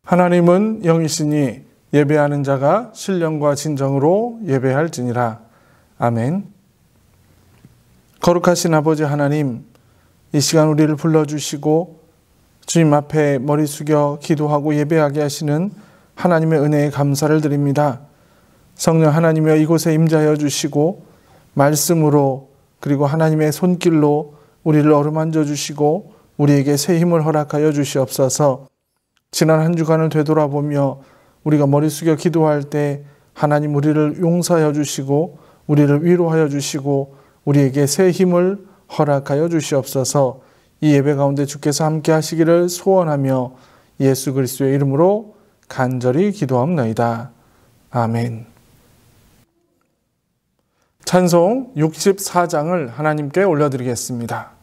하나님은 영이시니 예배하는 자가 신령과 진정으로 예배할지니라. 아멘. 거룩하신 아버지 하나님, 이 시간 우리를 불러주시고 주님 앞에 머리 숙여 기도하고 예배하게 하시는 하나님의 은혜에 감사를 드립니다. 성령 하나님이여 이곳에 임재하여 주시고 말씀으로 그리고 하나님의 손길로 우리를 어루만져 주시고 우리에게 새 힘을 허락하여 주시옵소서. 지난 한 주간을 되돌아보며 우리가 머리 숙여 기도할 때 하나님 우리를 용서하여 주시고 우리를 위로하여 주시고 우리에게 새 힘을 허락하여 주시옵소서. 이 예배 가운데 주께서 함께 하시기를 소원하며 예수 그리스도의 이름으로 간절히 기도합나이다. 아멘. 찬송 64장을 하나님께 올려드리겠습니다.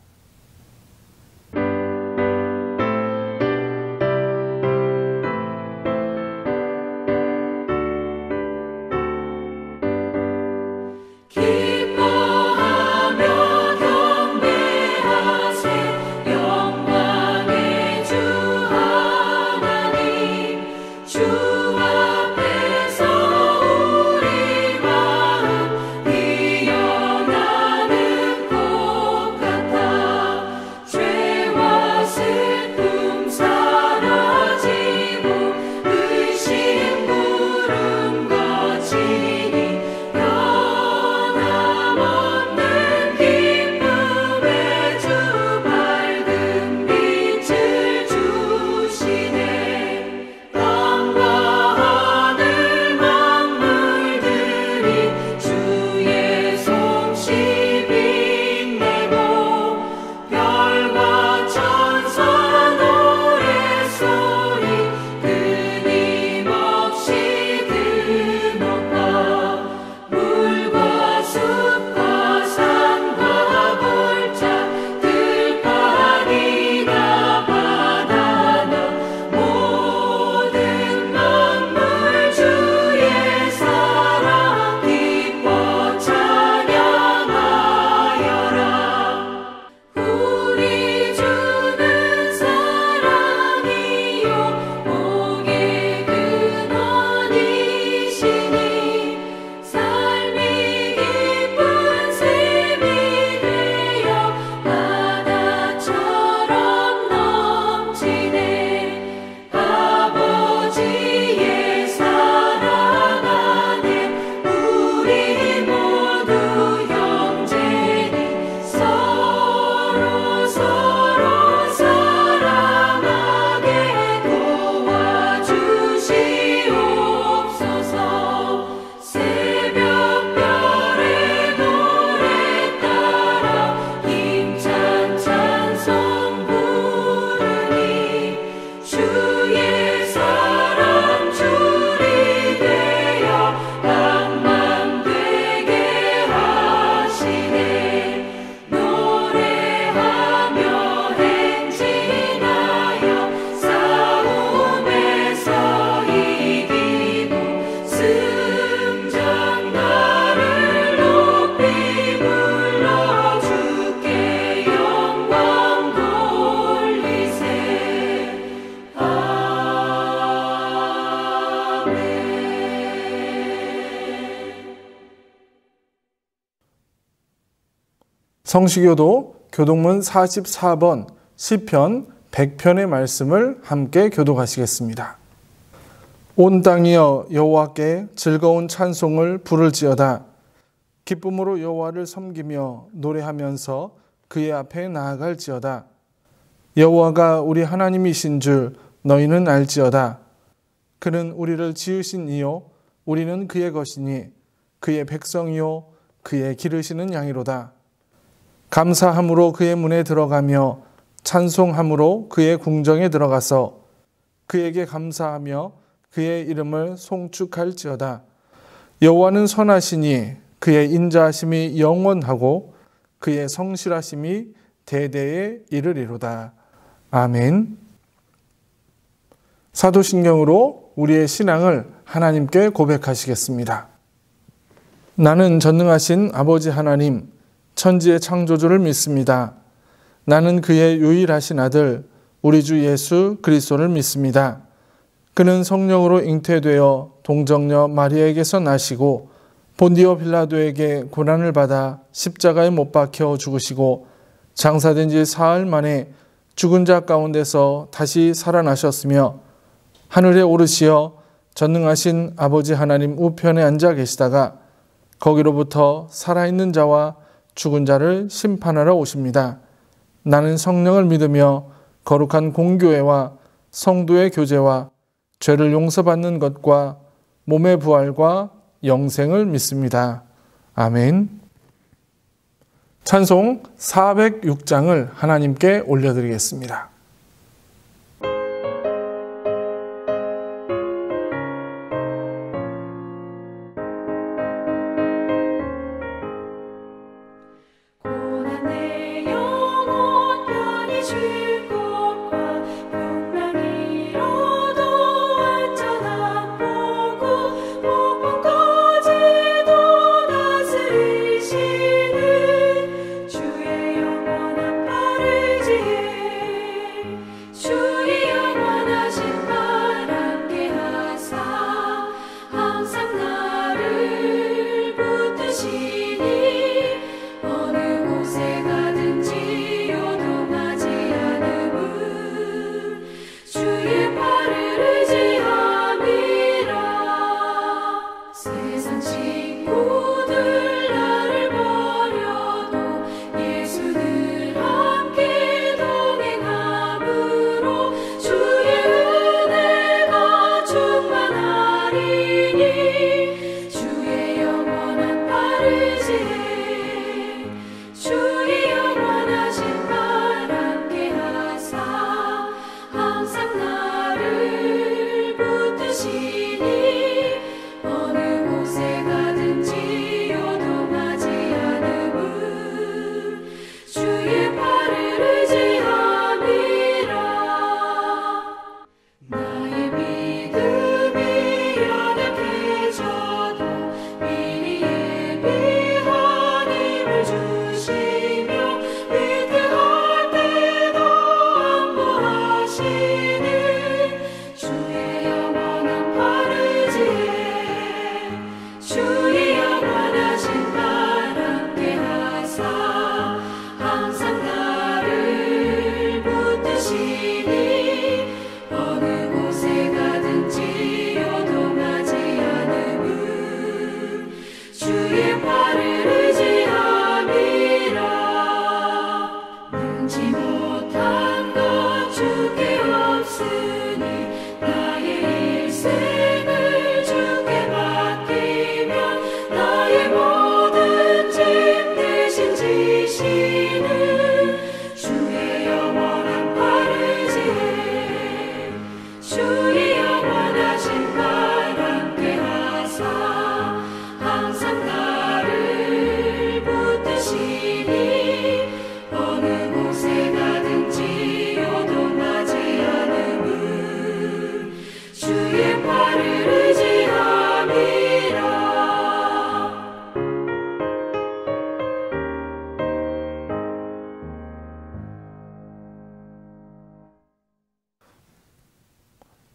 성시교도 교동문 44번 시편 100편의 말씀을 함께 교독하시겠습니다. 온 땅이여 여호와께 즐거운 찬송을 부를지어다. 기쁨으로 여호와를 섬기며 노래하면서 그의 앞에 나아갈지어다. 여호와가 우리 하나님이신 줄 너희는 알지어다. 그는 우리를 지으신 이요 우리는 그의 것이니 그의 백성이요 그의 기르시는 양이로다. 감사함으로 그의 문에 들어가며 찬송함으로 그의 궁정에 들어가서 그에게 감사하며 그의 이름을 송축할지어다. 여호와는 선하시니 그의 인자하심이 영원하고 그의 성실하심이 대대에 이르리로다. 아멘. 사도신경으로 우리의 신앙을 하나님께 고백하시겠습니다. 나는 전능하신 아버지 하나님 천지의 창조주를 믿습니다. 나는 그의 유일하신 아들 우리 주 예수 그리스도를 믿습니다. 그는 성령으로 잉태되어 동정녀 마리아에게서 나시고 본디오 빌라도에게 고난을 받아 십자가에 못 박혀 죽으시고 장사된 지 사흘 만에 죽은 자 가운데서 다시 살아나셨으며 하늘에 오르시어 전능하신 아버지 하나님 우편에 앉아 계시다가 거기로부터 살아있는 자와 죽은 자를 심판하러 오십니다. 나는 성령을 믿으며 거룩한 공교회와 성도의 교제와 죄를 용서받는 것과 몸의 부활과 영생을 믿습니다. 아멘. 찬송 406장을 하나님께 올려드리겠습니다.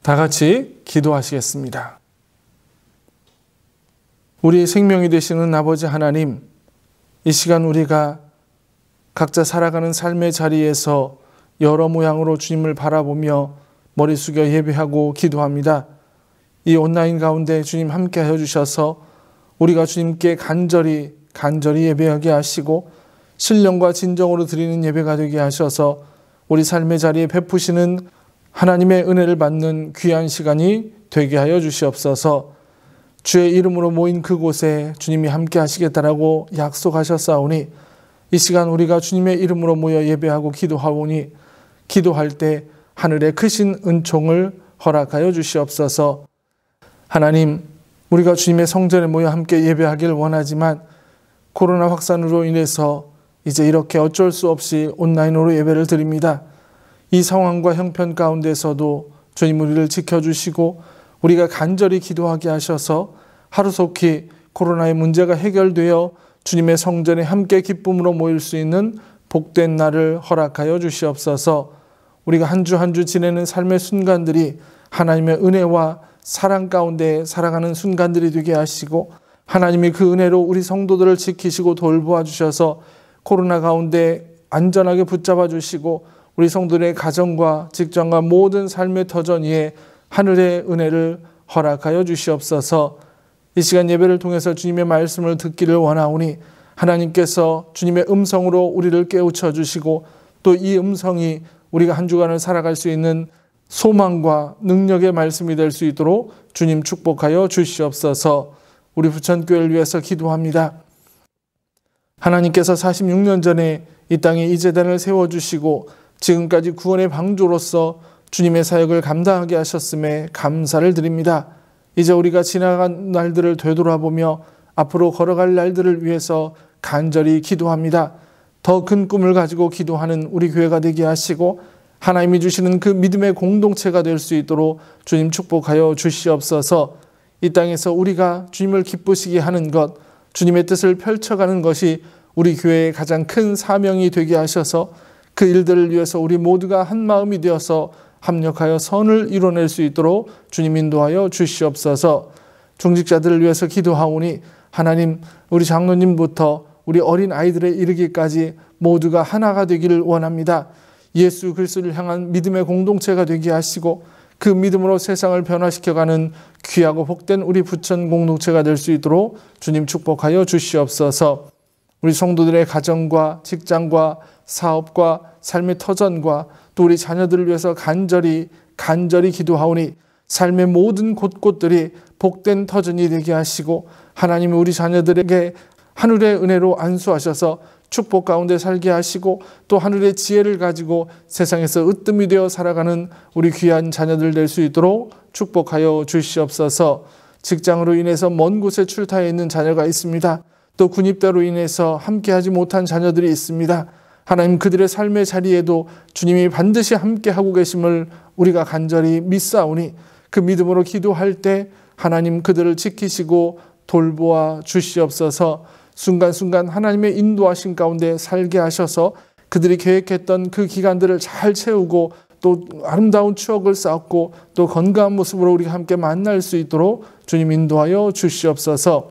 다 같이 기도하시겠습니다. 우리의 생명이 되시는 아버지 하나님, 이 시간 우리가 각자 살아가는 삶의 자리에서 여러 모양으로 주님을 바라보며 머리 숙여 예배하고 기도합니다. 이 온라인 가운데 주님 함께 하여 주셔서 우리가 주님께 간절히 예배하게 하시고 신령과 진정으로 드리는 예배가 되게 하셔서 우리 삶의 자리에 베푸시는 하나님의 은혜를 받는 귀한 시간이 되게 하여 주시옵소서. 주의 이름으로 모인 그곳에 주님이 함께 하시겠다라고 약속하셨사오니 이 시간 우리가 주님의 이름으로 모여 예배하고 기도하오니 기도할 때 하늘의 크신 은총을 허락하여 주시옵소서. 하나님, 우리가 주님의 성전에 모여 함께 예배하길 원하지만 코로나 확산으로 인해서 이제 이렇게 어쩔 수 없이 온라인으로 예배를 드립니다. 이 상황과 형편 가운데서도 주님 우리를 지켜주시고 우리가 간절히 기도하게 하셔서 하루속히 코로나의 문제가 해결되어 주님의 성전에 함께 기쁨으로 모일 수 있는 복된 날을 허락하여 주시옵소서. 우리가 한 주 한 주 지내는 삶의 순간들이 하나님의 은혜와 사랑 가운데 살아가는 순간들이 되게 하시고, 하나님이 그 은혜로 우리 성도들을 지키시고 돌보아 주셔서 코로나 가운데 안전하게 붙잡아 주시고 우리 성도들의 가정과 직장과 모든 삶의 터전 위에 하늘의 은혜를 허락하여 주시옵소서. 이 시간 예배를 통해서 주님의 말씀을 듣기를 원하오니 하나님께서 주님의 음성으로 우리를 깨우쳐 주시고 또 이 음성이 우리가 한 주간을 살아갈 수 있는 소망과 능력의 말씀이 될 수 있도록 주님 축복하여 주시옵소서. 우리 부천교회를 위해서 기도합니다. 하나님께서 46년 전에 이 땅에 이 제단을 세워주시고 지금까지 구원의 방주로서 주님의 사역을 감당하게 하셨음에 감사를 드립니다. 이제 우리가 지나간 날들을 되돌아보며 앞으로 걸어갈 날들을 위해서 간절히 기도합니다. 더 큰 꿈을 가지고 기도하는 우리 교회가 되게 하시고 하나님이 주시는 그 믿음의 공동체가 될 수 있도록 주님 축복하여 주시옵소서. 이 땅에서 우리가 주님을 기쁘시게 하는 것, 주님의 뜻을 펼쳐가는 것이 우리 교회의 가장 큰 사명이 되게 하셔서 그 일들을 위해서 우리 모두가 한 마음이 되어서 합력하여 선을 이뤄낼 수 있도록 주님 인도하여 주시옵소서. 중직자들을 위해서 기도하오니 하나님, 우리 장로님부터 우리 어린 아이들에 이르기까지 모두가 하나가 되기를 원합니다. 예수 그리스도를 향한 믿음의 공동체가 되게 하시고 그 믿음으로 세상을 변화시켜가는 귀하고 복된 우리 부천 공동체가 될 수 있도록 주님 축복하여 주시옵소서. 우리 성도들의 가정과 직장과 사업과 삶의 터전과 또 우리 자녀들을 위해서 간절히 기도하오니 삶의 모든 곳곳들이 복된 터전이 되게 하시고 하나님이 우리 자녀들에게 하늘의 은혜로 안수하셔서 축복 가운데 살게 하시고 또 하늘의 지혜를 가지고 세상에서 으뜸이 되어 살아가는 우리 귀한 자녀들 될 수 있도록 축복하여 주시옵소서. 직장으로 인해서 먼 곳에 출타해 있는 자녀가 있습니다. 또 군입대로 인해서 함께하지 못한 자녀들이 있습니다. 하나님, 그들의 삶의 자리에도 주님이 반드시 함께하고 계심을 우리가 간절히 믿사오니 그 믿음으로 기도할 때 하나님 그들을 지키시고 돌보아 주시옵소서. 순간순간 하나님의 인도하신 가운데 살게 하셔서 그들이 계획했던 그 기간들을 잘 채우고 또 아름다운 추억을 쌓고 또 건강한 모습으로 우리가 함께 만날 수 있도록 주님 인도하여 주시옵소서.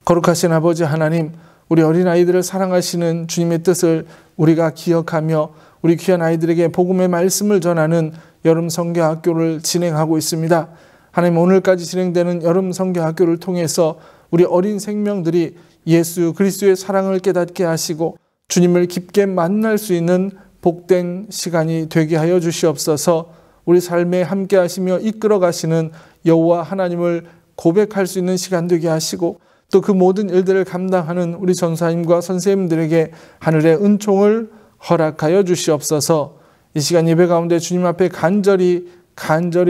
거룩하신 아버지 하나님, 우리 어린아이들을 사랑하시는 주님의 뜻을 우리가 기억하며 우리 귀한 아이들에게 복음의 말씀을 전하는 여름 성경학교를 진행하고 있습니다. 하나님, 오늘까지 진행되는 여름 성경학교를 통해서 우리 어린 생명들이 예수 그리스도의 사랑을 깨닫게 하시고 주님을 깊게 만날 수 있는 복된 시간이 되게 하여 주시옵소서. 우리 삶에 함께 하시며 이끌어 가시는 여호와 하나님을 고백할 수 있는 시간 되게 하시고 또 그 모든 일들을 감당하는 우리 전사님과 선생님들에게 하늘의 은총을 허락하여 주시옵소서. 이 시간 예배 가운데 주님 앞에 간절히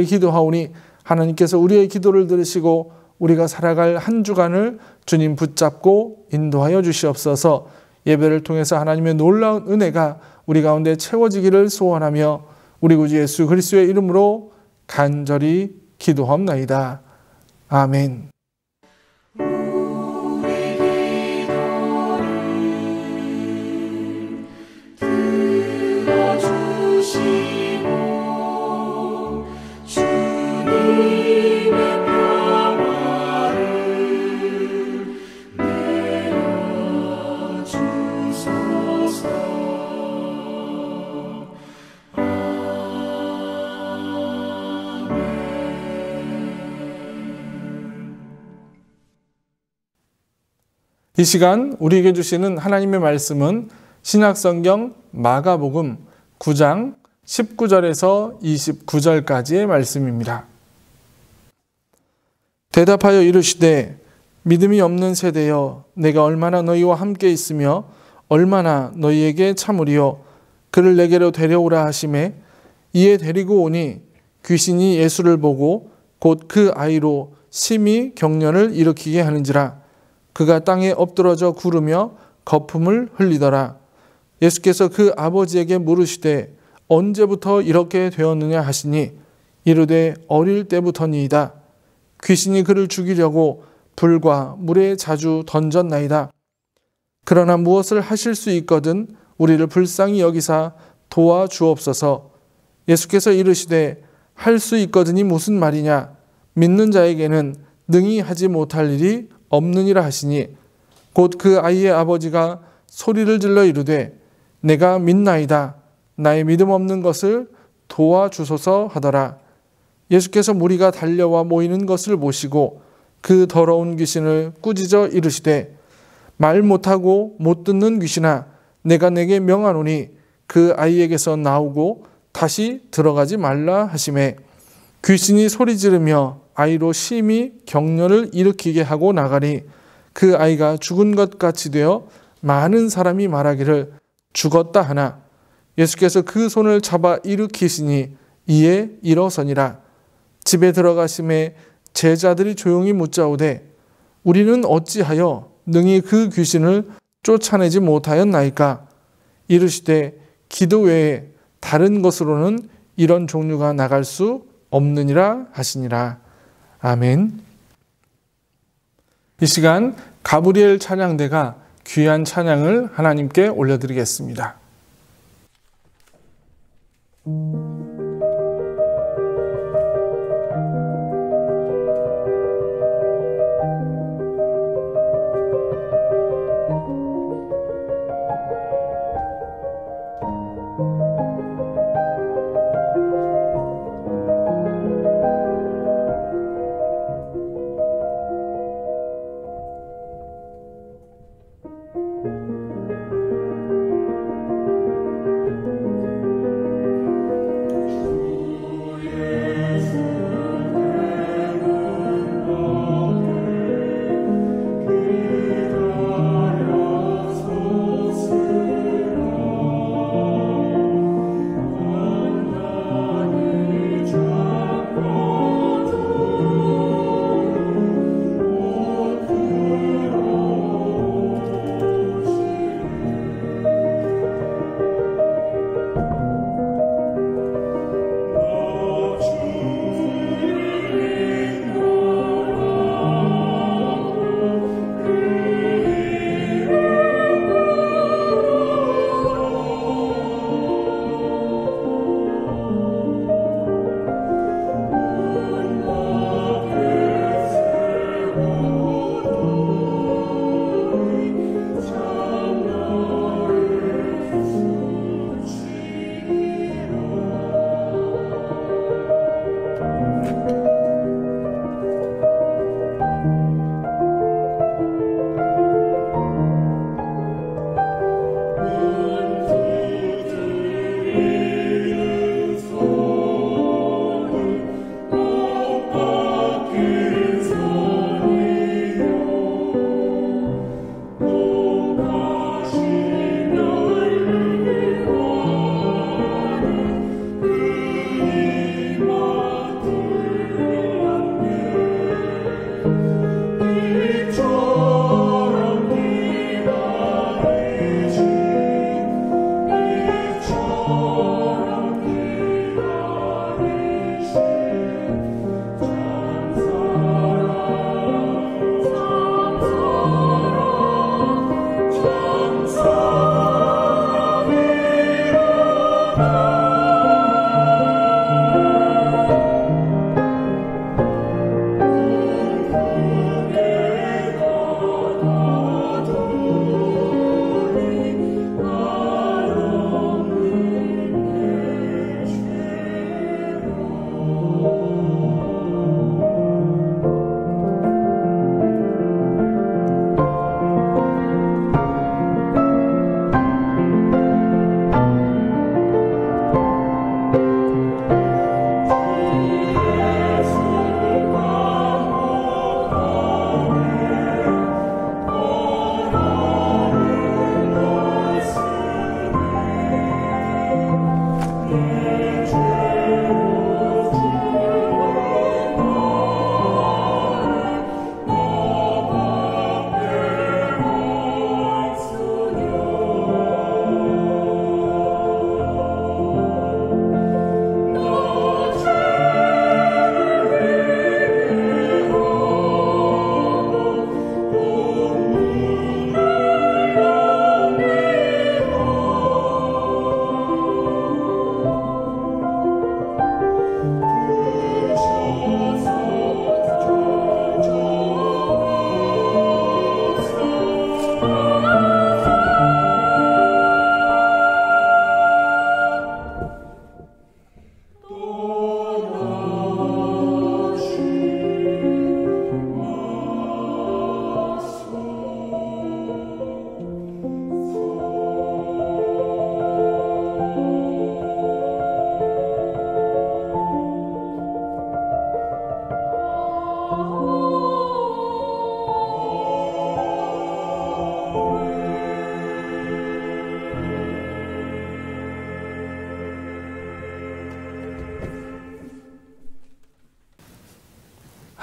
기도하오니 하나님께서 우리의 기도를 들으시고 우리가 살아갈 한 주간을 주님 붙잡고 인도하여 주시옵소서. 예배를 통해서 하나님의 놀라운 은혜가 우리 가운데 채워지기를 소원하며 우리 구주 예수 그리스도의 이름으로 간절히 기도하옵나이다. 아멘. 이 시간 우리에게 주시는 하나님의 말씀은 신약성경 마가복음 9장 19절에서 29절까지의 말씀입니다. 대답하여 이르시되 믿음이 없는 세대여, 내가 얼마나 너희와 함께 있으며 얼마나 너희에게 참으리요. 그를 내게로 데려오라 하시매 이에 데리고 오니 귀신이 예수를 보고 곧 그 아이로 심히 경련을 일으키게 하는지라. 그가 땅에 엎드러져 구르며 거품을 흘리더라. 예수께서 그 아버지에게 물으시되 언제부터 이렇게 되었느냐 하시니 이르되 어릴 때부터니이다. 귀신이 그를 죽이려고 불과 물에 자주 던졌나이다. 그러나 무엇을 하실 수 있거든 우리를 불쌍히 여기사 도와주옵소서. 예수께서 이르시되 할 수 있거든이 무슨 말이냐. 믿는 자에게는 능히 하지 못할 일이 없느니라 하시니 곧 그 아이의 아버지가 소리를 질러 이르되 내가 믿나이다. 나의 믿음 없는 것을 도와주소서 하더라. 예수께서 무리가 달려와 모이는 것을 보시고 그 더러운 귀신을 꾸짖어 이르시되 말 못하고 못 듣는 귀신아 내가 내게 명하노니 그 아이에게서 나오고 다시 들어가지 말라 하시매 귀신이 소리 지르며 아이로 심히 격려를 일으키게 하고 나가니 그 아이가 죽은 것 같이 되어 많은 사람이 말하기를 죽었다 하나 예수께서 그 손을 잡아 일으키시니 이에 일어서니라. 집에 들어가심에 제자들이 조용히 묻자오되 우리는 어찌하여 능히 그 귀신을 쫓아내지 못하였나이까. 이르시되 기도 외에 다른 것으로는 이런 종류가 나갈 수 없느니라 하시니라. 아멘. 이 시간 가브리엘 찬양대가 귀한 찬양을 하나님께 올려드리겠습니다.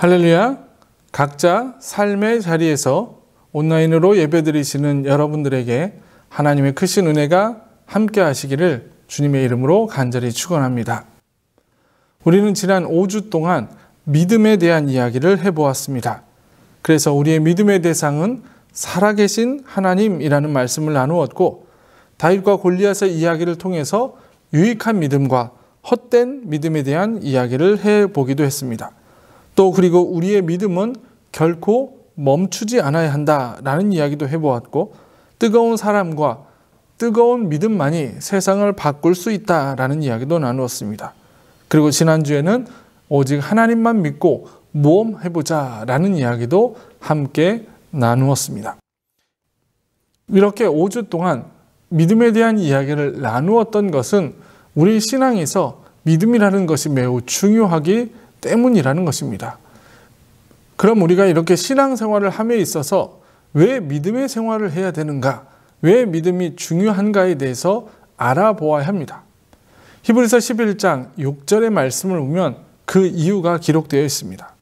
할렐루야. 각자 삶의 자리에서 온라인으로 예배드리시는 여러분들에게 하나님의 크신 은혜가 함께 하시기를 주님의 이름으로 간절히 축원합니다. 우리는 지난 5주 동안 믿음에 대한 이야기를 해보았습니다. 그래서 우리의 믿음의 대상은 살아계신 하나님이라는 말씀을 나누었고, 다윗과 골리앗의 이야기를 통해서 유익한 믿음과 헛된 믿음에 대한 이야기를 해보기도 했습니다. 또 그리고 우리의 믿음은 결코 멈추지 않아야 한다라는 이야기도 해보았고, 뜨거운 사람과 뜨거운 믿음만이 세상을 바꿀 수 있다라는 이야기도 나누었습니다. 그리고 지난주에는 오직 하나님만 믿고 모험해보자라는 이야기도 함께 나누었습니다. 이렇게 5주 동안 믿음에 대한 이야기를 나누었던 것은 우리 신앙에서 믿음이라는 것이 매우 중요하기 때문이라는 것입니다. 그럼 우리가 이렇게 신앙생활을 함에 있어서 왜 믿음의 생활을 해야 되는가? 왜 믿음이 중요한가에 대해서 알아보아야 합니다. 히브리서 11장 6절의 말씀을 보면 그 이유가 기록되어 있습니다.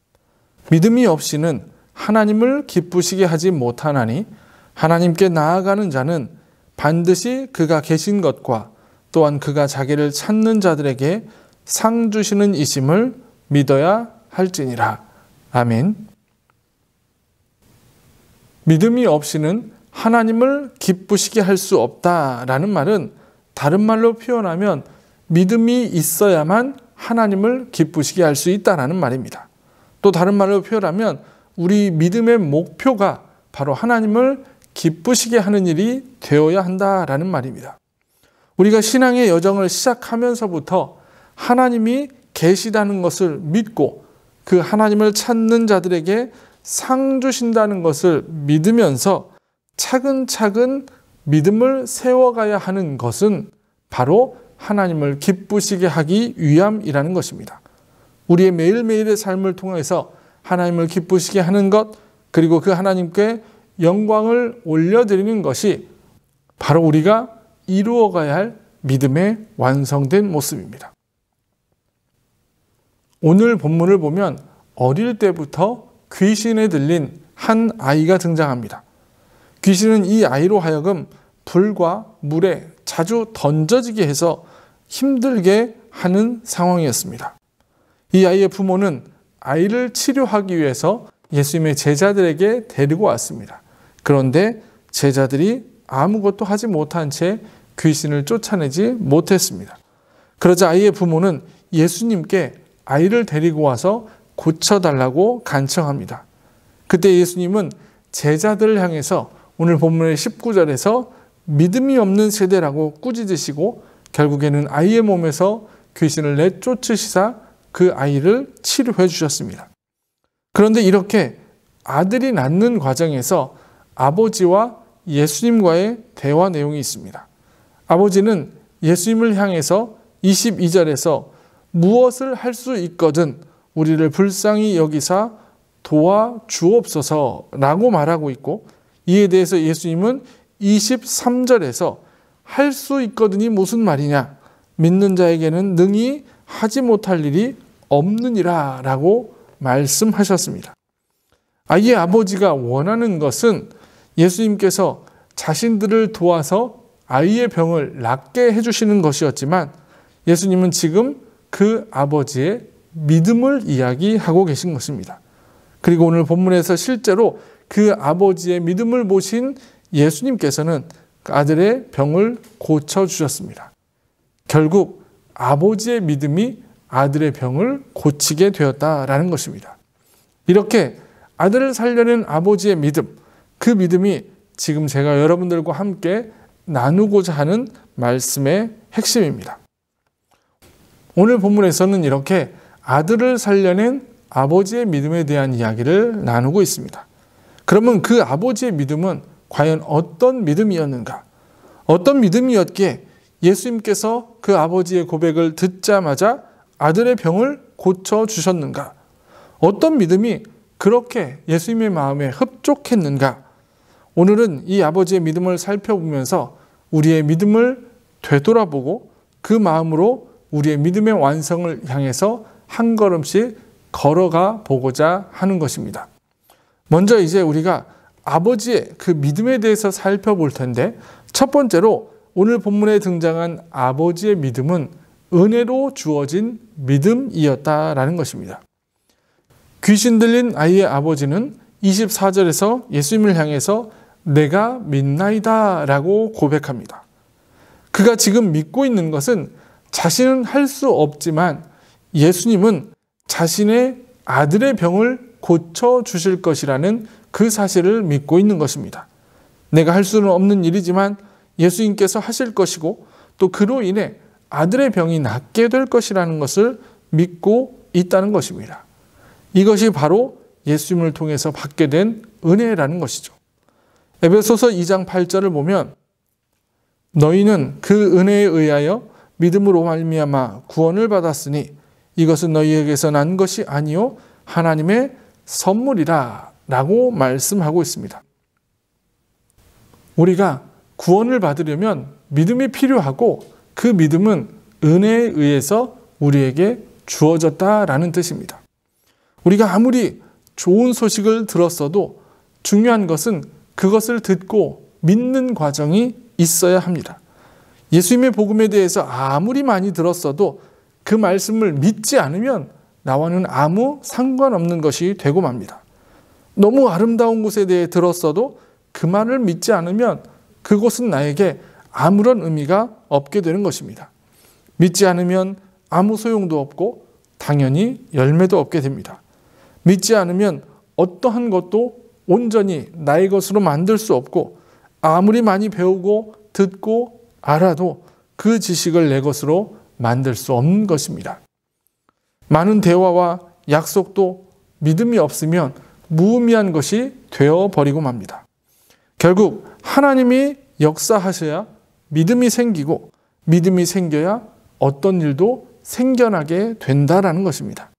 믿음이 없이는 하나님을 기쁘시게 하지 못하나니 하나님께 나아가는 자는 반드시 그가 계신 것과 또한 그가 자기를 찾는 자들에게 상 주시는 이심을 믿어야 할지니라. 아멘. 믿음이 없이는 하나님을 기쁘시게 할 수 없다라는 말은 다른 말로 표현하면 믿음이 있어야만 하나님을 기쁘시게 할 수 있다라는 말입니다. 또 다른 말로 표현하면 우리 믿음의 목표가 바로 하나님을 기쁘시게 하는 일이 되어야 한다라는 말입니다. 우리가 신앙의 여정을 시작하면서부터 하나님이 계시다는 것을 믿고 그 하나님을 찾는 자들에게 상 주신다는 것을 믿으면서 차근차근 믿음을 세워가야 하는 것은 바로 하나님을 기쁘시게 하기 위함이라는 것입니다. 우리의 매일매일의 삶을 통해서 하나님을 기쁘시게 하는 것, 그리고 그 하나님께 영광을 올려드리는 것이 바로 우리가 이루어가야 할 믿음의 완성된 모습입니다. 오늘 본문을 보면 어릴 때부터 귀신에 들린 한 아이가 등장합니다. 귀신은 이 아이로 하여금 불과 물에 자주 던져지게 해서 힘들게 하는 상황이었습니다. 이 아이의 부모는 아이를 치료하기 위해서 예수님의 제자들에게 데리고 왔습니다. 그런데 제자들이 아무것도 하지 못한 채 귀신을 쫓아내지 못했습니다. 그러자 아이의 부모는 예수님께 아이를 데리고 와서 고쳐달라고 간청합니다. 그때 예수님은 제자들을 향해서 오늘 본문의 19절에서 믿음이 없는 세대라고 꾸짖으시고 결국에는 아이의 몸에서 귀신을 내쫓으시사 그 아이를 치료해 주셨습니다. 그런데 이렇게 아들이 낳는 과정에서 아버지와 예수님과의 대화 내용이 있습니다. 아버지는 예수님을 향해서 22절에서 무엇을 할 수 있거든 우리를 불쌍히 여기사 도와주옵소서라고 말하고 있고, 이에 대해서 예수님은 23절에서 할 수 있거든이 무슨 말이냐, 믿는 자에게는 능히 하지 못할 일이 없느니라 라고 말씀하셨습니다. 아이의 아버지가 원하는 것은 예수님께서 자신들을 도와서 아이의 병을 낫게 해주시는 것이었지만, 예수님은 지금 그 아버지의 믿음을 이야기하고 계신 것입니다. 그리고 오늘 본문에서 실제로 그 아버지의 믿음을 보신 예수님께서는 그 아들의 병을 고쳐주셨습니다. 결국 아버지의 믿음이 아들의 병을 고치게 되었다라는 것입니다. 이렇게 아들을 살려낸 아버지의 믿음, 그 믿음이 지금 제가 여러분들과 함께 나누고자 하는 말씀의 핵심입니다. 오늘 본문에서는 이렇게 아들을 살려낸 아버지의 믿음에 대한 이야기를 나누고 있습니다. 그러면 그 아버지의 믿음은 과연 어떤 믿음이었는가? 어떤 믿음이었기에 예수님께서 그 아버지의 고백을 듣자마자 아들의 병을 고쳐주셨는가? 어떤 믿음이 그렇게 예수님의 마음에 흡족했는가? 오늘은 이 아버지의 믿음을 살펴보면서 우리의 믿음을 되돌아보고 그 마음으로 우리의 믿음의 완성을 향해서 한 걸음씩 걸어가 보고자 하는 것입니다. 먼저 이제 우리가 아버지의 그 믿음에 대해서 살펴볼 텐데, 첫 번째로 오늘 본문에 등장한 아버지의 믿음은 은혜로 주어진 믿음이었다라는 것입니다. 귀신 들린 아이의 아버지는 24절에서 예수님을 향해서 내가 믿나이다 라고 고백합니다. 그가 지금 믿고 있는 것은 자신은 할 수 없지만 예수님은 자신의 아들의 병을 고쳐주실 것이라는 그 사실을 믿고 있는 것입니다. 내가 할 수는 없는 일이지만 예수님께서 하실 것이고 또 그로 인해 아들의 병이 낫게 될 것이라는 것을 믿고 있다는 것입니다. 이것이 바로 예수님을 통해서 받게 된 은혜라는 것이죠. 에베소서 2장 8절을 보면 너희는 그 은혜에 의하여 믿음으로 말미암아 구원을 받았으니 이것은 너희에게서 난 것이 아니요 하나님의 선물이라 라고 말씀하고 있습니다. 우리가 구원을 받으려면 믿음이 필요하고 그 믿음은 은혜에 의해서 우리에게 주어졌다라는 뜻입니다. 우리가 아무리 좋은 소식을 들었어도 중요한 것은 그것을 듣고 믿는 과정이 있어야 합니다. 예수님의 복음에 대해서 아무리 많이 들었어도 그 말씀을 믿지 않으면 나와는 아무 상관없는 것이 되고 맙니다. 너무 아름다운 곳에 대해 들었어도 그 말을 믿지 않으면 그곳은 나에게 아무런 의미가 없게 되는 것입니다. 믿지 않으면 아무 소용도 없고 당연히 열매도 없게 됩니다. 믿지 않으면 어떠한 것도 온전히 나의 것으로 만들 수 없고 아무리 많이 배우고 듣고 알아도 그 지식을 내 것으로 만들 수 없는 것입니다. 많은 대화와 약속도 믿음이 없으면 무의미한 것이 되어버리고 맙니다. 결국 하나님이 역사하셔야 믿음이 생기고 믿음이 생겨야 어떤 일도 생겨나게 된다라는 것입니다.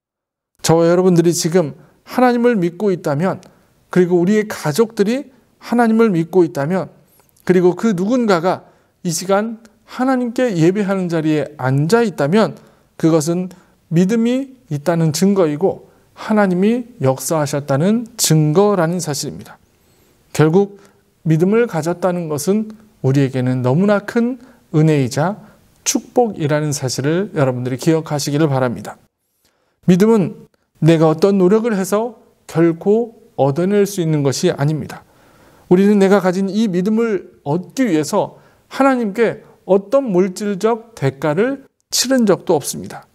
저와 여러분들이 지금 하나님을 믿고 있다면, 그리고 우리의 가족들이 하나님을 믿고 있다면, 그리고 그 누군가가 이 시간 하나님께 예배하는 자리에 앉아 있다면 그것은 믿음이 있다는 증거이고 하나님이 역사하셨다는 증거라는 사실입니다. 결국 믿음을 가졌다는 것은 우리에게는 너무나 큰 은혜이자 축복이라는 사실을 여러분들이 기억하시기를 바랍니다. 믿음은 내가 어떤 노력을 해서 결코 얻어낼 수 있는 것이 아닙니다. 우리는 내가 가진 이 믿음을 얻기 위해서 하나님께 어떤 물질적 대가를 치른 적도 없습니다.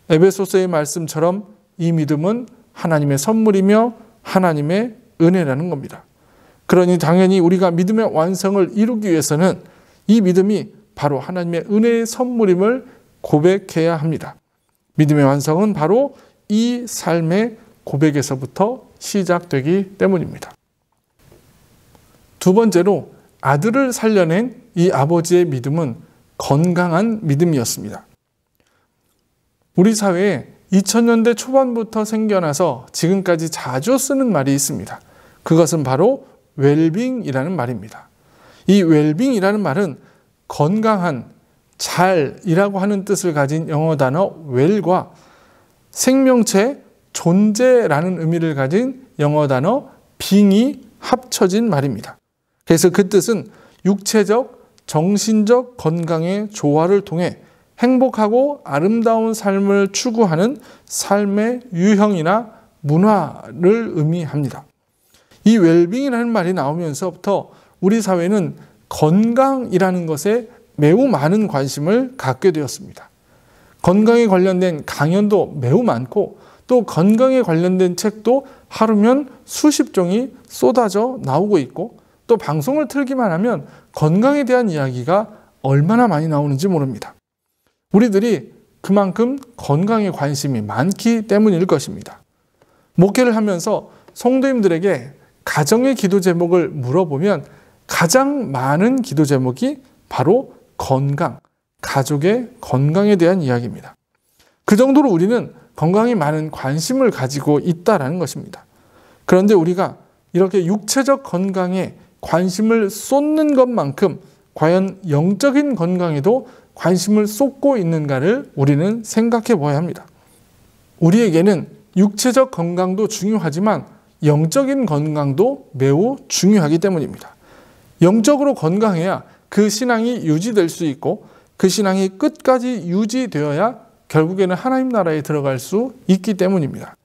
에베소서의 말씀처럼 이 믿음은 하나님의 선물이며 하나님의 은혜라는 겁니다. 그러니 당연히 우리가 믿음의 완성을 이루기 위해서는 이 믿음이 바로 하나님의 은혜의 선물임을 고백해야 합니다. 믿음의 완성은 바로 이 삶의 고백에서부터 시작되기 때문입니다. 두 번째로 아들을 살려낸 이 아버지의 믿음은 건강한 믿음이었습니다. 우리 사회에 2000년대 초반부터 생겨나서 지금까지 자주 쓰는 말이 있습니다. 그것은 바로 웰빙이라는 말입니다. 이 웰빙이라는 말은 건강한, 잘이라고 하는 뜻을 가진 영어 단어 well과 생명체, 존재라는 의미를 가진 영어 단어 being이 합쳐진 말입니다. 그래서 그 뜻은 육체적, 정신적 건강의 조화를 통해 행복하고 아름다운 삶을 추구하는 삶의 유형이나 문화를 의미합니다. 이 웰빙이라는 말이 나오면서부터 우리 사회는 건강이라는 것에 매우 많은 관심을 갖게 되었습니다. 건강에 관련된 강연도 매우 많고 또 건강에 관련된 책도 하루면 수십 종이 쏟아져 나오고 있고 또 방송을 틀기만 하면 건강에 대한 이야기가 얼마나 많이 나오는지 모릅니다. 우리들이 그만큼 건강에 관심이 많기 때문일 것입니다. 목회를 하면서 성도님들에게 가정의 기도 제목을 물어보면 가장 많은 기도 제목이 바로 건강, 가족의 건강에 대한 이야기입니다. 그 정도로 우리는 건강에 많은 관심을 가지고 있다는 것입니다. 그런데 우리가 이렇게 육체적 건강에 관심을 쏟는 것만큼 과연 영적인 건강에도 관심을 쏟고 있는가를 우리는 생각해 봐야 합니다. 우리에게는 육체적 건강도 중요하지만 영적인 건강도 매우 중요하기 때문입니다. 영적으로 건강해야 그 신앙이 유지될 수 있고 그 신앙이 끝까지 유지되어야 결국에는 하나님 나라에 들어갈 수 있기 때문입니다.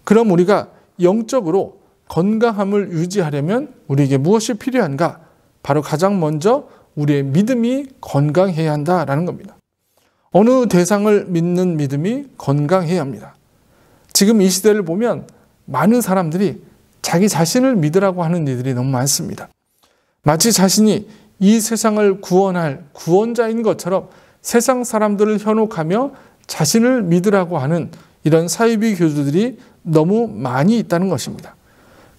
그럼 우리가 영적으로 건강함을 유지하려면 우리에게 무엇이 필요한가? 바로 가장 먼저 우리의 믿음이 건강해야 한다라는 겁니다. 어느 대상을 믿는 믿음이 건강해야 합니다. 지금 이 시대를 보면 많은 사람들이 자기 자신을 믿으라고 하는 이들이 너무 많습니다. 마치 자신이 이 세상을 구원할 구원자인 것처럼 세상 사람들을 현혹하며 자신을 믿으라고 하는 이런 사이비 교주들이 너무 많이 있다는 것입니다.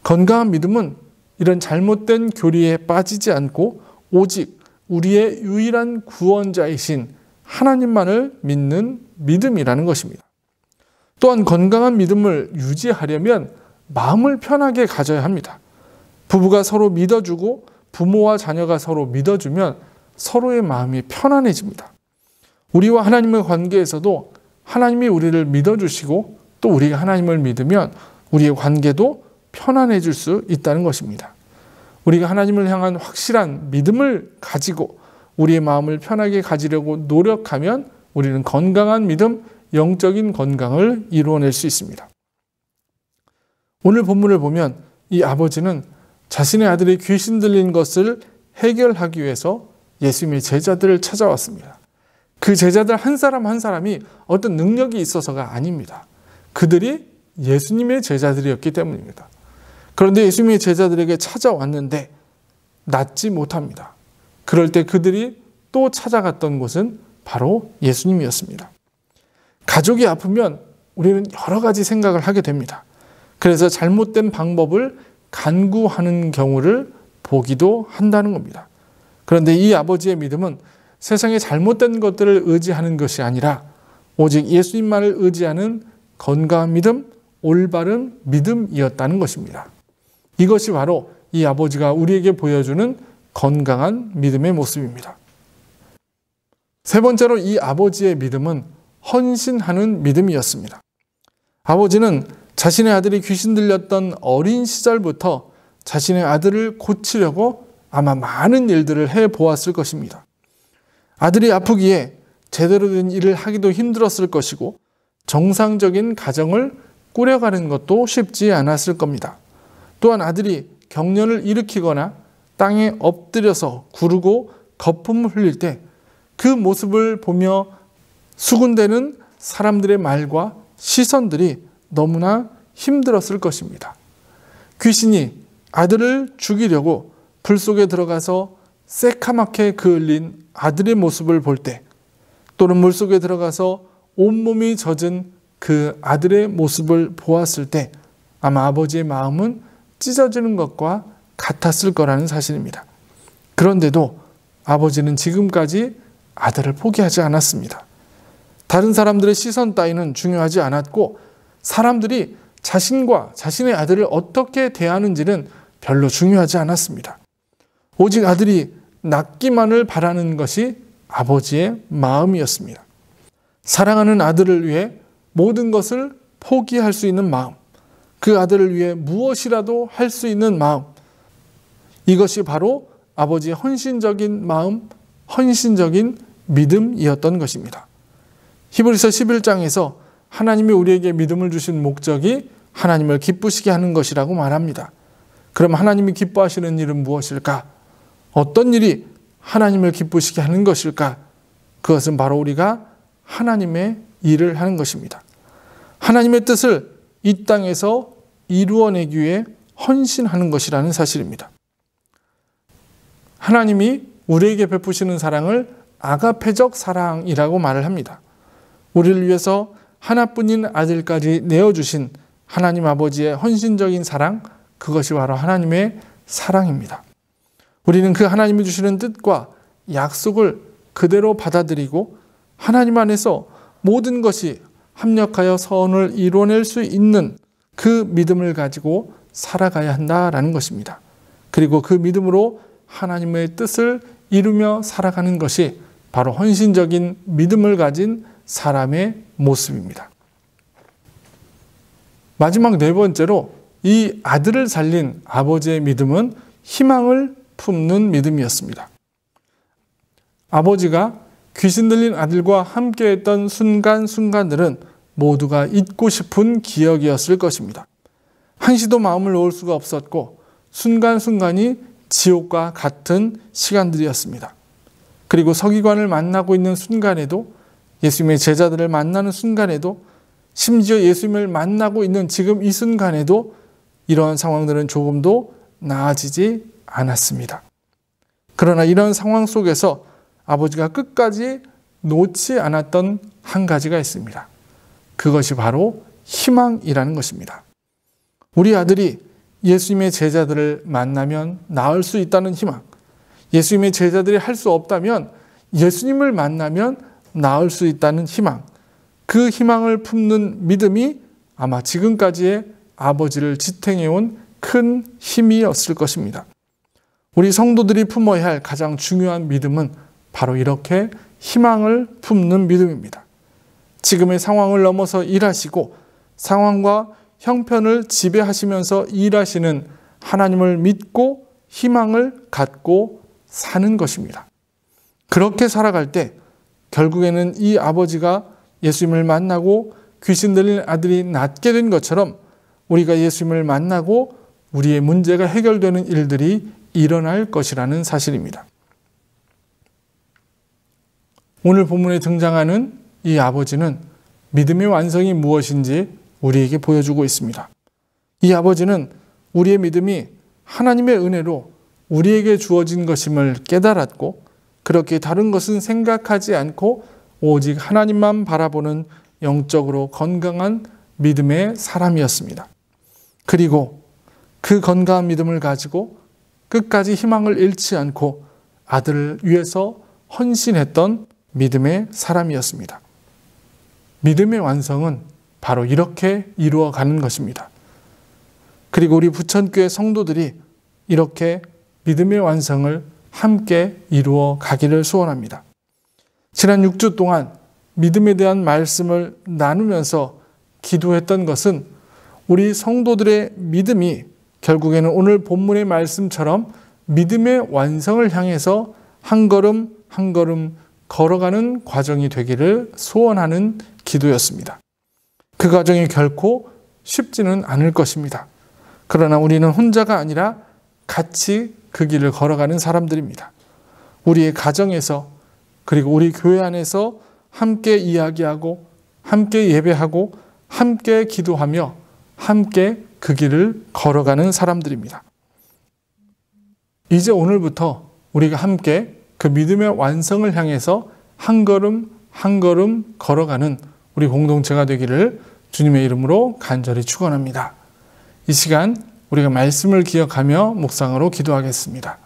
건강한 믿음은 이런 잘못된 교리에 빠지지 않고 오직 우리의 유일한 구원자이신 하나님만을 믿는 믿음이라는 것입니다. 또한 건강한 믿음을 유지하려면 마음을 편하게 가져야 합니다. 부부가 서로 믿어주고 부모와 자녀가 서로 믿어주면 서로의 마음이 편안해집니다. 우리와 하나님의 관계에서도 하나님이 우리를 믿어주시고 또 우리가 하나님을 믿으면 우리의 관계도 편안해질 수 있다는 것입니다. 우리가 하나님을 향한 확실한 믿음을 가지고 우리의 마음을 편하게 가지려고 노력하면 우리는 건강한 믿음, 영적인 건강을 이루어낼 수 있습니다. 오늘 본문을 보면 이 아버지는 자신의 아들이 귀신 들린 것을 해결하기 위해서 예수님의 제자들을 찾아왔습니다. 그 제자들 한 사람 한 사람이 어떤 능력이 있어서가 아닙니다. 그들이 예수님의 제자들이었기 때문입니다. 그런데 예수님의 제자들에게 찾아왔는데 낫지 못합니다. 그럴 때 그들이 또 찾아갔던 곳은 바로 예수님이었습니다. 가족이 아프면 우리는 여러 가지 생각을 하게 됩니다. 그래서 잘못된 방법을 간구하는 경우를 보기도 한다는 겁니다. 그런데 이 아버지의 믿음은 세상의 잘못된 것들을 의지하는 것이 아니라 오직 예수님만을 의지하는 건강한 믿음, 올바른 믿음이었다는 것입니다. 이것이 바로 이 아버지가 우리에게 보여주는 건강한 믿음의 모습입니다. 세 번째로 이 아버지의 믿음은 헌신하는 믿음이었습니다. 아버지는 자신의 아들이 귀신 들렸던 어린 시절부터 자신의 아들을 고치려고 아마 많은 일들을 해보았을 것입니다. 아들이 아프기에 제대로 된 일을 하기도 힘들었을 것이고 정상적인 가정을 꾸려가는 것도 쉽지 않았을 겁니다. 또한 아들이 경련을 일으키거나 땅에 엎드려서 구르고 거품을 흘릴 때 그 모습을 보며 수군대는 사람들의 말과 시선들이 너무나 힘들었을 것입니다. 귀신이 아들을 죽이려고 불 속에 들어가서 새카맣게 그을린 아들의 모습을 볼 때, 또는 물 속에 들어가서 온몸이 젖은 그 아들의 모습을 보았을 때 아마 아버지의 마음은 찢어지는 것과 같았을 거라는 사실입니다. 그런데도 아버지는 지금까지 아들을 포기하지 않았습니다. 다른 사람들의 시선 따위는 중요하지 않았고 사람들이 자신과 자신의 아들을 어떻게 대하는지는 별로 중요하지 않았습니다. 오직 아들이 낫기만을 바라는 것이 아버지의 마음이었습니다. 사랑하는 아들을 위해 모든 것을 포기할 수 있는 마음, 그 아들을 위해 무엇이라도 할 수 있는 마음, 이것이 바로 아버지의 헌신적인 마음, 헌신적인 믿음이었던 것입니다. 히브리서 11장에서 하나님이 우리에게 믿음을 주신 목적이 하나님을 기쁘시게 하는 것이라고 말합니다. 그럼 하나님이 기뻐하시는 일은 무엇일까? 어떤 일이 하나님을 기쁘시게 하는 것일까? 그것은 바로 우리가 하나님의 일을 하는 것입니다. 하나님의 뜻을 이 땅에서 이루어내기 위해 헌신하는 것이라는 사실입니다. 하나님이 우리에게 베푸시는 사랑을 아가페적 사랑이라고 말을 합니다. 우리를 위해서 하나뿐인 아들까지 내어주신 하나님 아버지의 헌신적인 사랑, 그것이 바로 하나님의 사랑입니다. 우리는 그 하나님이 주시는 뜻과 약속을 그대로 받아들이고 하나님 안에서 모든 것이 합력하여 선을 이뤄낼 수 있는 그 믿음을 가지고 살아가야 한다라는 것입니다. 그리고 그 믿음으로 하나님의 뜻을 이루며 살아가는 것이 바로 헌신적인 믿음을 가진 사람의 모습입니다. 마지막 네 번째로 이 아들을 살린 아버지의 믿음은 희망을 품는 믿음이었습니다. 아버지가 귀신 들린 아들과 함께했던 순간순간들은 모두가 잊고 싶은 기억이었을 것입니다. 한시도 마음을 놓을 수가 없었고 순간순간이 지옥과 같은 시간들이었습니다. 그리고 서기관을 만나고 있는 순간에도, 예수님의 제자들을 만나는 순간에도, 심지어 예수님을 만나고 있는 지금 이 순간에도 이러한 상황들은 조금도 나아지지 않았습니다. 그러나 이런 상황 속에서 아버지가 끝까지 놓지 않았던 한 가지가 있습니다. 그것이 바로 희망이라는 것입니다. 우리 아들이 예수님의 제자들을 만나면 나을 수 있다는 희망, 예수님의 제자들이 할 수 없다면 예수님을 만나면 나을 수 있다는 희망, 그 희망을 품는 믿음이 아마 지금까지의 아버지를 지탱해온 큰 힘이었을 것입니다. 우리 성도들이 품어야 할 가장 중요한 믿음은 바로 이렇게 희망을 품는 믿음입니다. 지금의 상황을 넘어서 일하시고 상황과 형편을 지배하시면서 일하시는 하나님을 믿고 희망을 갖고 사는 것입니다. 그렇게 살아갈 때 결국에는 이 아버지가 예수님을 만나고 귀신 들린 아들이 낫게 된 것처럼 우리가 예수님을 만나고 우리의 문제가 해결되는 일들이 일어날 것이라는 사실입니다. 오늘 본문에 등장하는 이 아버지는 믿음의 완성이 무엇인지 우리에게 보여주고 있습니다. 이 아버지는 우리의 믿음이 하나님의 은혜로 우리에게 주어진 것임을 깨달았고, 그렇게 다른 것은 생각하지 않고 오직 하나님만 바라보는 영적으로 건강한 믿음의 사람이었습니다. 그리고 그 건강한 믿음을 가지고 끝까지 희망을 잃지 않고 아들을 위해서 헌신했던 믿음의 사람이었습니다. 믿음의 완성은 바로 이렇게 이루어가는 것입니다. 그리고 우리 부천교회 성도들이 이렇게 믿음의 완성을 함께 이루어 가기를 소원합니다. 지난 6주 동안 믿음에 대한 말씀을 나누면서 기도했던 것은 우리 성도들의 믿음이 결국에는 오늘 본문의 말씀처럼 믿음의 완성을 향해서 한 걸음 한 걸음 걸어가는 과정이 되기를 소원하는 기도였습니다. 그 과정이 결코 쉽지는 않을 것입니다. 그러나 우리는 혼자가 아니라 같이 그 길을 걸어가는 사람들입니다. 우리의 가정에서, 그리고 우리 교회 안에서 함께 이야기하고 함께 예배하고 함께 기도하며 함께 그 길을 걸어가는 사람들입니다. 이제 오늘부터 우리가 함께 그 믿음의 완성을 향해서 한 걸음 한 걸음 걸어가는 우리 공동체가 되기를 주님의 이름으로 간절히 축원합니다. 이 시간 우리가 말씀을 기억하며 묵상으로 기도하겠습니다.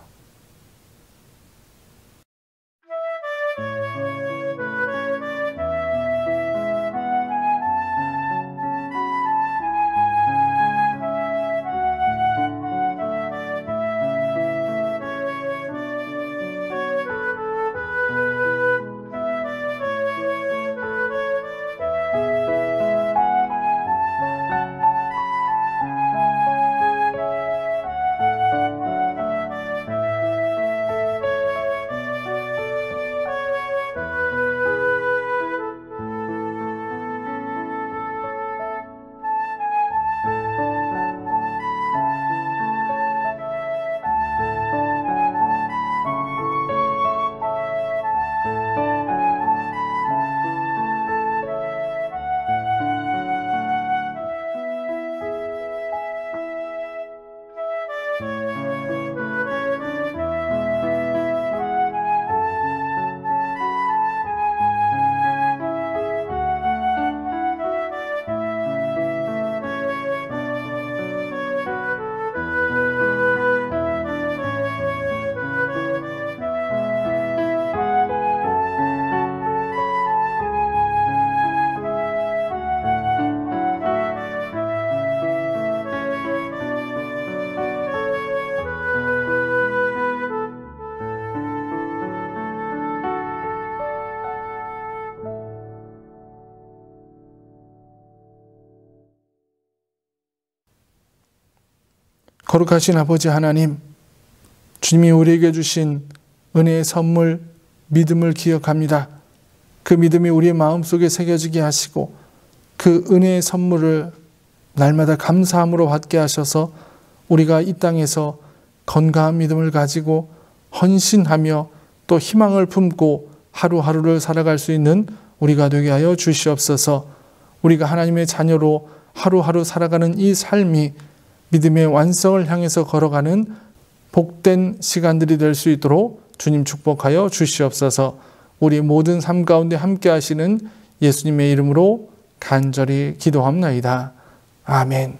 거룩하신 아버지 하나님, 주님이 우리에게 주신 은혜의 선물, 믿음을 기억합니다. 그 믿음이 우리의 마음속에 새겨지게 하시고 그 은혜의 선물을 날마다 감사함으로 받게 하셔서 우리가 이 땅에서 건강한 믿음을 가지고 헌신하며 또 희망을 품고 하루하루를 살아갈 수 있는 우리가 되게 하여 주시옵소서. 우리가 하나님의 자녀로 하루하루 살아가는 이 삶이 믿음의 완성을 향해서 걸어가는 복된 시간들이 될 수 있도록 주님 축복하여 주시옵소서. 우리 모든 삶 가운데 함께 하시는 예수님의 이름으로 간절히 기도합나이다. 아멘.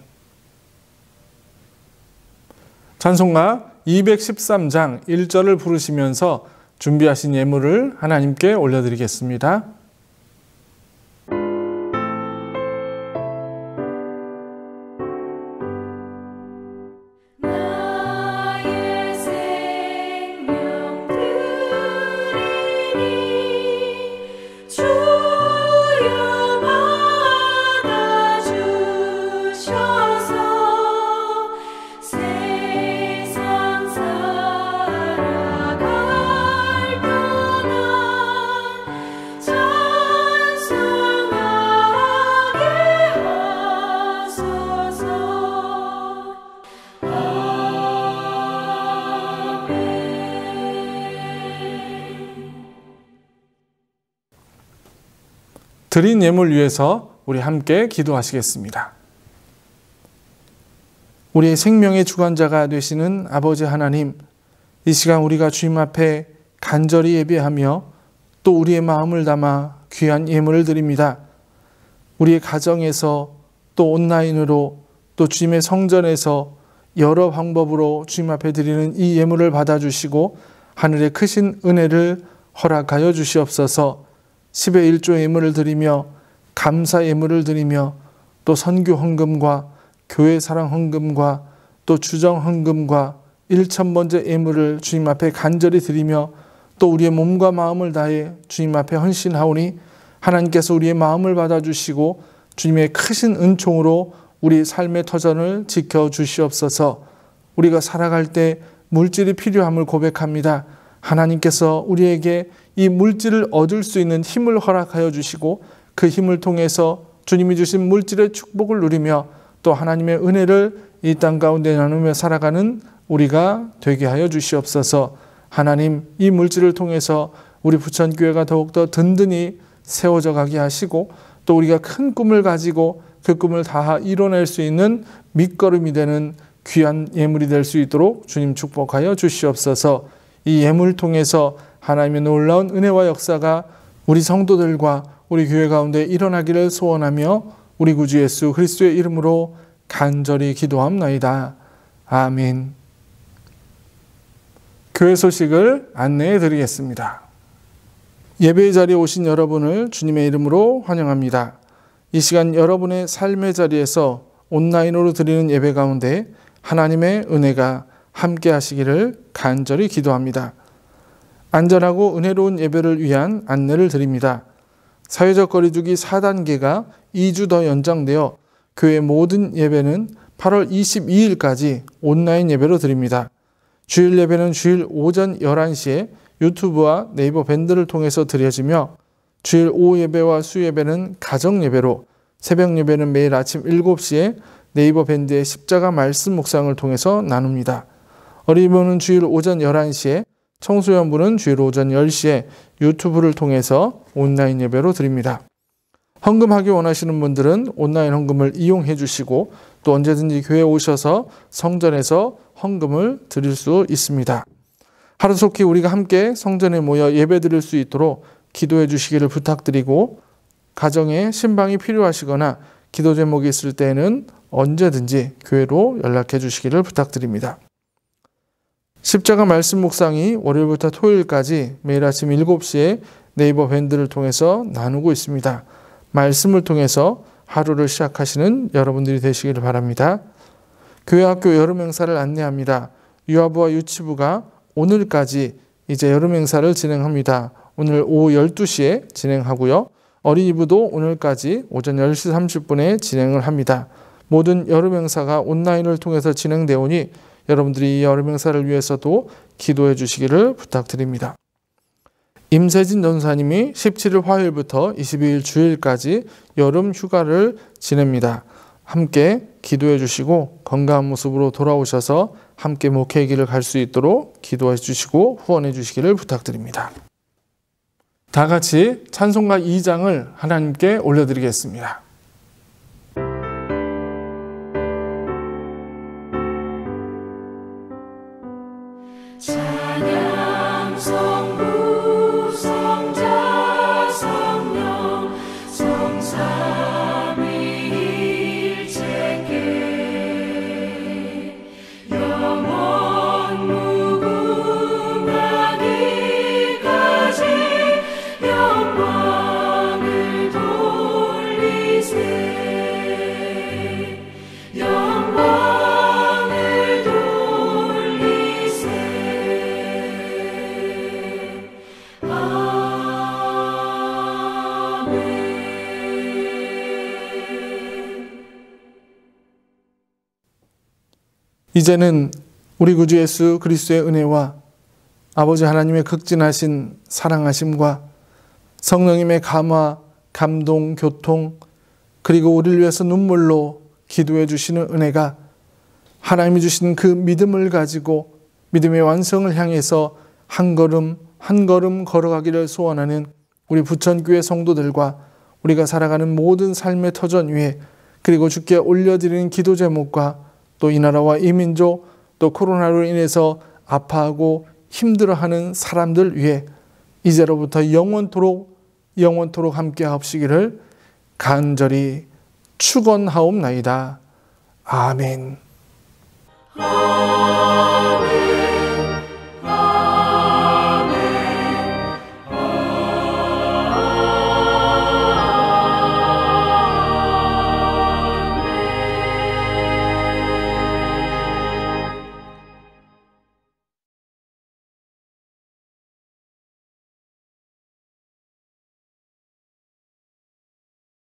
찬송가 213장 1절을 부르시면서 준비하신 예물을 하나님께 올려드리겠습니다. 드린 예물 위해서 우리 함께 기도하시겠습니다. 우리의 생명의 주관자가 되시는 아버지 하나님, 이 시간 우리가 주님 앞에 간절히 예배하며 또 우리의 마음을 담아 귀한 예물을 드립니다. 우리의 가정에서 또 온라인으로 또 주님의 성전에서 여러 방법으로 주님 앞에 드리는 이 예물을 받아주시고 하늘의 크신 은혜를 허락하여 주시옵소서. 10의 1조 예물을 드리며 감사 예물을 드리며 또 선교 헌금과 교회 사랑 헌금과 또 주정 헌금과 1,000번째 예물을 주님 앞에 간절히 드리며 또 우리의 몸과 마음을 다해 주님 앞에 헌신하오니 하나님께서 우리의 마음을 받아주시고 주님의 크신 은총으로 우리 삶의 터전을 지켜주시옵소서. 우리가 살아갈 때 물질이 필요함을 고백합니다. 하나님께서 우리에게 이 물질을 얻을 수 있는 힘을 허락하여 주시고 그 힘을 통해서 주님이 주신 물질의 축복을 누리며 또 하나님의 은혜를 이 땅 가운데 나누며 살아가는 우리가 되게 하여 주시옵소서. 하나님, 이 물질을 통해서 우리 부천교회가 더욱더 든든히 세워져 가게 하시고 또 우리가 큰 꿈을 가지고 그 꿈을 다 이뤄낼 수 있는 밑거름이 되는 귀한 예물이 될 수 있도록 주님 축복하여 주시옵소서. 이 예물을 통해서 하나님의 놀라운 은혜와 역사가 우리 성도들과 우리 교회 가운데 일어나기를 소원하며 우리 구주 예수 그리스도의 이름으로 간절히 기도합나이다. 아멘. 교회 소식을 안내해 드리겠습니다. 예배의 자리에 오신 여러분을 주님의 이름으로 환영합니다. 이 시간 여러분의 삶의 자리에서 온라인으로 드리는 예배 가운데 하나님의 은혜가 함께 하시기를 간절히 기도합니다. 안전하고 은혜로운 예배를 위한 안내를 드립니다. 사회적 거리두기 4단계가 2주 더 연장되어 교회 모든 예배는 8월 22일까지 온라인 예배로 드립니다. 주일 예배는 주일 오전 11시에 유튜브와 네이버 밴드를 통해서 드려지며 주일 오후 예배와 수 예배는 가정 예배로, 새벽 예배는 매일 아침 7시에 네이버 밴드의 십자가 말씀 묵상을 통해서 나눕니다. 어린이부는 주일 오전 11시에, 청소년부는 주일 오전 10시에 유튜브를 통해서 온라인 예배로 드립니다. 헌금하기 원하시는 분들은 온라인 헌금을 이용해 주시고 또 언제든지 교회에 오셔서 성전에서 헌금을 드릴 수 있습니다. 하루속히 우리가 함께 성전에 모여 예배 드릴 수 있도록 기도해 주시기를 부탁드리고, 가정에 신방이 필요하시거나 기도 제목이 있을 때에는 언제든지 교회로 연락해 주시기를 부탁드립니다. 십자가 말씀 묵상이 월요일부터 토요일까지 매일 아침 7시에 네이버 밴드를 통해서 나누고 있습니다. 말씀을 통해서 하루를 시작하시는 여러분들이 되시기를 바랍니다. 교회 학교 여름 행사를 안내합니다. 유아부와 유치부가 오늘까지 이제 여름 행사를 진행합니다. 오늘 오후 12시에 진행하고요. 어린이부도 오늘까지 오전 10시 30분에 진행을 합니다. 모든 여름 행사가 온라인을 통해서 진행되오니 여러분들이 이 여름 행사를 위해서도 기도해 주시기를 부탁드립니다. 임세진 전사님이 17일 화요일부터 22일 주일까지 여름 휴가를 지냅니다. 함께 기도해 주시고 건강한 모습으로 돌아오셔서 함께 목회의 길을 갈 수 있도록 기도해 주시고 후원해 주시기를 부탁드립니다. 다 같이 찬송가 2장을 하나님께 올려드리겠습니다. 찬양 성부 성자 성령 성삼위일체께 영원 무궁하기까지 영광을 돌리세 영광을 돌리세 이제는 우리 구주 예수 그리스도의 은혜와 아버지 하나님의 극진하신 사랑하심과 성령님의 감화, 감동, 교통, 그리고 우리를 위해서 눈물로 기도해 주시는 은혜가 하나님이 주신 그 믿음을 가지고 믿음의 완성을 향해서 한 걸음 한 걸음 걸어가기를 소원하는 우리 부천교회 성도들과 우리가 살아가는 모든 삶의 터전 위에 그리고 주께 올려드리는 기도 제목과 또 이 나라와 이 민족 또 코로나로 인해서 아파하고 힘들어하는 사람들 위해 이제로부터 영원토록 함께 하옵시기를 간절히 축원하옵나이다. 아멘.